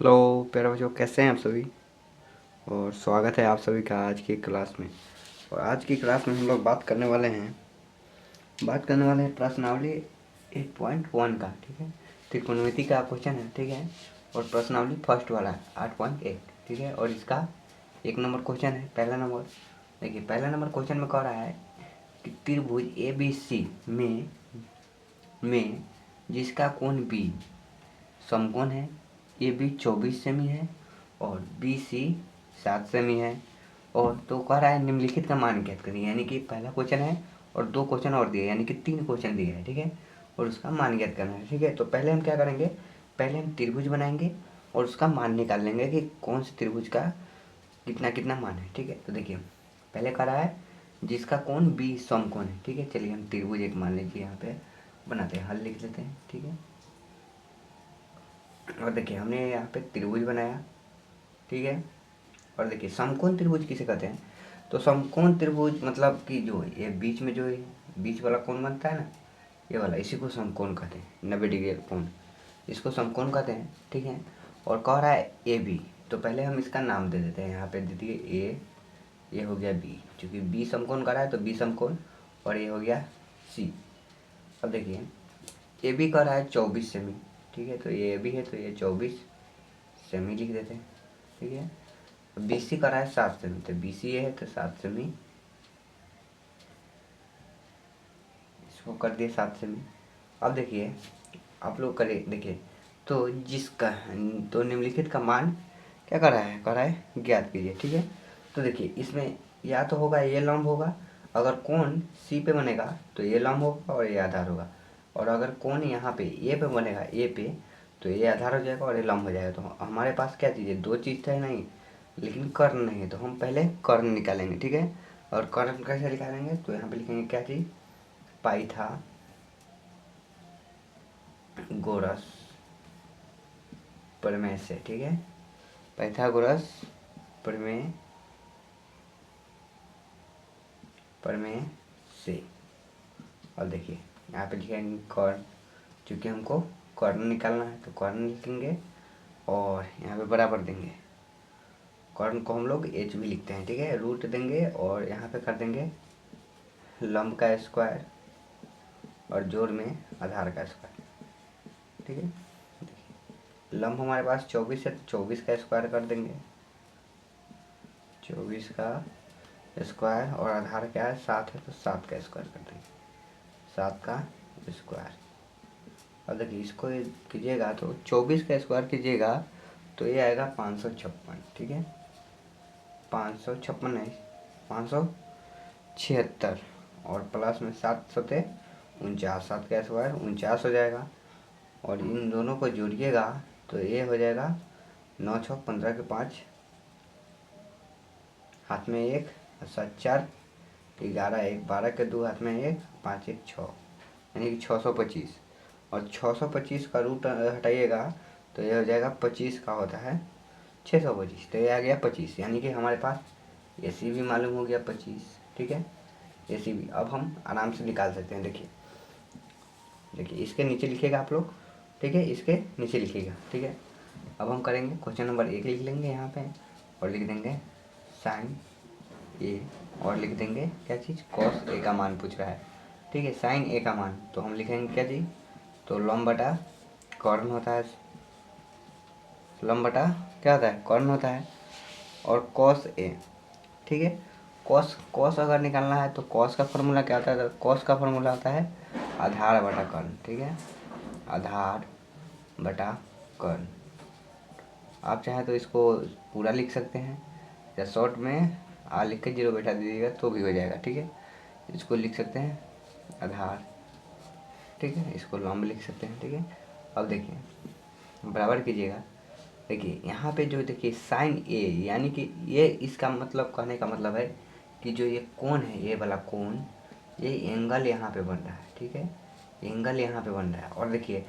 Hello प्यारे बच्चों, कैसे हैं आप सभी। और स्वागत है आप सभी का आज की क्लास में। और आज की क्लास में हम लोग बात करने वाले हैं प्रश्नावली 8.1 का। ठीक है, त्रिकोणमिति का क्वेश्चन है। ठीक है, और प्रश्नावली फर्स्ट वाला है 8.1। ठीक है, और इसका 1 नंबर क्वेश्चन है। पहला नंबर देखिए, पहला नंबर क्वेश्चन में कह रहा है कि त्रिभुज ए बी सी में जिसका कोण बी समकोण है, ए बी 24 सेमी है और बी सी 7 सेमी है। और तो कह रहा है निम्नलिखित का मान ज्ञात करिए। यानी कि पहला क्वेश्चन है और 2 क्वेश्चन और दिए, यानी कि 3 क्वेश्चन दिए हैं। ठीक है, और उसका मान ज्ञात करना है। ठीक है, तो पहले हम क्या करेंगे, पहले हम त्रिभुज बनाएंगे और उसका मान निकाल लेंगे कि कौन से त्रिभुज का कितना कितना मान है। ठीक है, तो देखिए पहले कह रहा है जिसका कोण बी समकोण है। ठीक है, चलिए हम त्रिभुज एक मान लीजिए, यहाँ पे बनाते हैं, हल लिख लेते हैं। ठीक है, और देखिए हमने यहाँ पे त्रिभुज बनाया। ठीक है, और देखिए समकोण त्रिभुज किसे कहते हैं, तो समकोण त्रिभुज मतलब कि जो ये बीच में जो बीच वाला कोण बनता है ना, ये वाला, इसी को समकोण कहते हैं। 90 डिग्री कोण, इसको समकोण कहते हैं। ठीक है, और कह रहा है ए बी, तो पहले हम इसका नाम दे देते हैं। यहाँ पे दे दिए ए, ये हो गया बी, चूँकि बी समकोण कर रहा है तो बी समकोण, और ये हो गया सी। अब देखिए ए बी कह रहा है 24 सेमी। ठीक है, तो ये ए बी है तो ये 24 सेमी लिख देते हैं। ठीक है, बी सी करा है 7 सेमी, तो बी सी ये है तो 7 सेमी, इसको कर दिए 7 सेमी। अब देखिए आप लोग करें, देखिए तो जिसका, तो निम्नलिखित का मान क्या कर रहा है ज्ञात कीजिए। ठीक है, तो देखिए इसमें या तो होगा ये लंब होगा, अगर कोण सी पे बनेगा तो ये लंब होगा और ये आधार होगा, और अगर कोण यहाँ पे ए पे बनेगा, ए पे, तो ये आधार हो जाएगा और ये लंब हो जाएगा। तो हमारे पास क्या चीज़ है, 2 चीज़ तो है नहीं, लेकिन कर्ण नहीं है, तो हम पहले कर्ण निकालेंगे। ठीक है, और कर्ण कैसे निकालेंगे, तो यहाँ पे लिखेंगे क्या चीज़, पाइथागोरस प्रमेय से। ठीक है, पाइथागोरस प्रमेय प्रमेय से। और देखिए यहाँ पे लिखेंगे कर्ण, चूँकि हमको कर्ण निकालना है तो कर्ण लिखेंगे, और यहाँ पे बराबर देंगे। कर्ण को हम लोग एच भी लिखते हैं। ठीक है, रूट देंगे और यहाँ पे कर देंगे लंब का स्क्वायर और जोड़ में आधार का स्क्वायर। ठीक है, लंब हमारे पास 24 है तो 24 का स्क्वायर कर देंगे, 24 का स्क्वायर, और आधार क्या है 7 है तो 7 का स्क्वायर कर देंगे, 7 का स्क्वायर। अब देखिए इसको कीजिएगा तो 24 का स्क्वायर कीजिएगा तो ये आएगा 556। ठीक है, 556 नहीं, 576, और प्लस में 7 सते 49, 7 का स्क्वायर 49 हो जाएगा, और इन दोनों को जोड़िएगा तो ये हो जाएगा 9 6 15 के 5, हाथ में 1, 7 4, 11 1, 12 के 2, हाथ में 1, 5 1 6, यानी कि 625। और 625 का रूट हटाइएगा तो ये हो जाएगा 25 का होता है 625, तो ये आ गया 25, यानी कि हमारे पास ए सी भी मालूम हो गया 25। ठीक है, ए सी भी अब हम आराम से निकाल सकते हैं। देखिए देखिए इसके नीचे लिखिएगा आप लोग। ठीक है, इसके नीचे लिखिएगा। ठीक है, अब हम करेंगे क्वेश्चन नंबर 1 लिख लेंगे यहाँ पे, और लिख देंगे साइन ए, और लिख देंगे क्या चीज़, कॉस ए का मान पूछ रहा है। ठीक है, साइन ए का मान, तो हम लिखेंगे क्या चीज़, तो लंब बटा कर्ण होता है, लंब बटा क्या होता है, कर्ण होता है, और कॉस ए। ठीक है, कॉस कॉस अगर निकालना है तो कॉस का फॉर्मूला क्या होता है, कॉस का फॉर्मूला होता है आधार बटा कर्ण। ठीक है, आधार बटा कर्ण। आप चाहें तो इसको पूरा लिख सकते हैं, या शॉर्ट में आ लिख के 0 बैठा दीजिएगा तो भी हो जाएगा। ठीक है, इसको लिख सकते हैं आधार। ठीक है, इसको लंब लिख सकते हैं। ठीक है, अब देखिए बराबर कीजिएगा। देखिए यहाँ पे जो देखिए साइन ए, यानी कि ये इसका मतलब, कहने का मतलब है कि जो ये कोण है, ये वाला कोण, ये एंगल यहाँ पे बन रहा है। ठीक है, एंगल यहाँ पे बन रहा है, और देखिए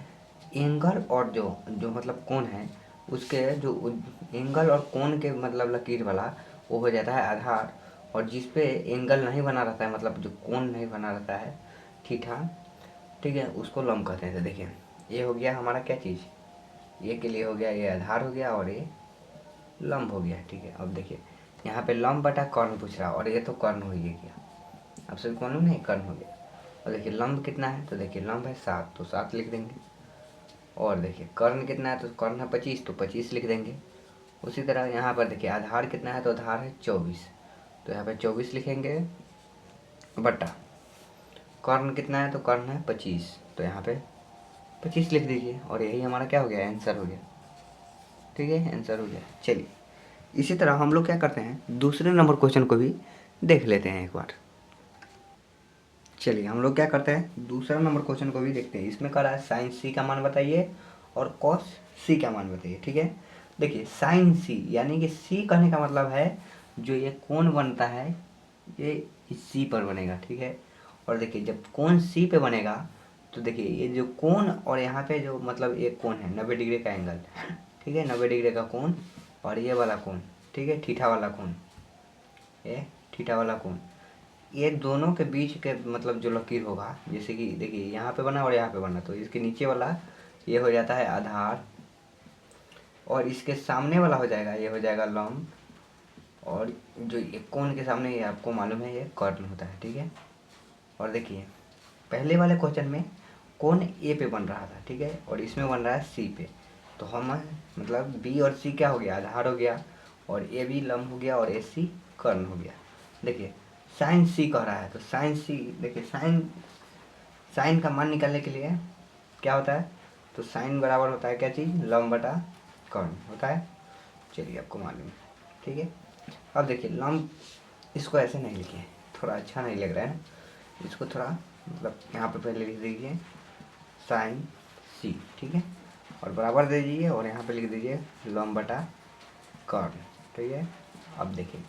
एंगल और जो जो मतलब कोण है, उसके जो एंगल और कोण के मतलब लकीर वाला, वो हो जाता है आधार, और जिस पे एंगल नहीं बना रहता है, मतलब जो कोण नहीं बना रहता है थीटा, ठीक है, उसको लंब कहते हैं। तो देखिए ये हो गया हमारा क्या चीज़, ये के लिए हो गया, ये आधार हो गया और ये लंब हो गया। ठीक है, अब देखिए यहाँ पे लंब बटा कर्ण पूछ रहा है और ये तो कर्ण हो ही गया, अब सभी मालूम नहीं कर्ण हो गया। और देखिए लंब कितना है, तो देखिए लंब है 7 तो 7 लिख देंगे। और देखिए कर्ण कितना है, तो कर्ण है 25 तो 25 लिख देंगे। उसी तरह यहाँ पर देखिए आधार कितना है, तो आधार है 24 तो यहाँ पे 24 लिखेंगे बटा कर्ण कितना है, तो कर्ण है 25 तो यहाँ पे 25 लिख दीजिए। और यही हमारा क्या हो गया, आंसर हो गया। ठीक है, आंसर हो गया। चलिए इसी तरह हम लोग क्या करते हैं, दूसरे नंबर क्वेश्चन को भी देख लेते हैं एक बार। चलिए हम लोग क्या करते हैं, दूसरा नंबर क्वेश्चन को भी देखते हैं। इसमें कह रहा है साइन सी का मान बताइए और कॉस सी का मान बताइए। ठीक है, देखिए साइन सी यानी कि सी कहने का मतलब है जो ये कोण बनता है ये इस सी पर बनेगा। ठीक है, और देखिए जब कोण सी पे बनेगा तो देखिए ये जो कोण और यहाँ पे जो मतलब एक कोण है 90 डिग्री का एंगल। ठीक है, 90 डिग्री का कोण और ये वाला कोण, ठीक है, थीटा वाला कोण, ये थीटा वाला कोण, ये दोनों के बीच के मतलब जो लकीर होगा, जैसे कि देखिए यहाँ पे बना और यहाँ पे बना, तो इसके नीचे वाला ये हो जाता है आधार और इसके सामने वाला हो जाएगा, ये हो जाएगा लंब, और जो ये कोण के सामने ये आपको मालूम है ये कर्ण होता है। ठीक है, और देखिए पहले वाले क्वेश्चन में कोण ए पे बन रहा था, ठीक है, और इसमें बन रहा है सी पे, तो हम मतलब बी और सी क्या हो गया, आधार हो गया, और ए भी लंब हो गया और ए सी कर्ण हो गया। देखिए साइन सी कह रहा है, तो साइन सी देखिए साइन साइन का मान निकालने के लिए क्या होता है, तो साइन बराबर होता है क्या चीज़, लंब बटा कर्ण होता है। चलिए आपको मालूम है। ठीक है, अब देखिए लंब, इसको ऐसे नहीं लिखिए, थोड़ा अच्छा नहीं लग रहा है ना, इसको थोड़ा मतलब यहाँ पे पहले लिख दीजिए साइन सी। ठीक है, और बराबर दे दीजिए और यहाँ पे लिख दीजिए लंब बटा कर्ण। ठीक है, अब देखिए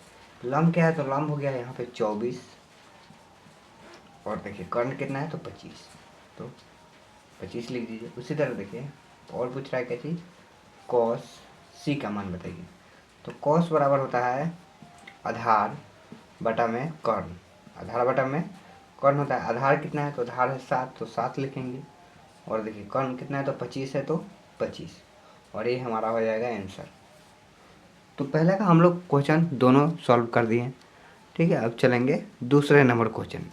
लंब क्या है, तो लंब हो गया यहाँ पे 24 और देखिए कर्ण कितना है, तो 25 तो 25 लिख दीजिए। उसी तरह देखिए और पूछ रहा है क्या चीज़, कॉस सी का मान बताइए, तो कॉस बराबर होता है आधार बटा में कर्ण, आधार बटा में कर्ण होता है। आधार कितना है, तो आधार है 7 तो 7 लिखेंगे, और देखिए कर्ण कितना है, तो 25 है तो 25, और ये हमारा हो जाएगा आंसर। तो पहले का हम लोग क्वेश्चन दोनों सॉल्व कर दिए। ठीक है, अब चलेंगे दूसरे नंबर क्वेश्चन में।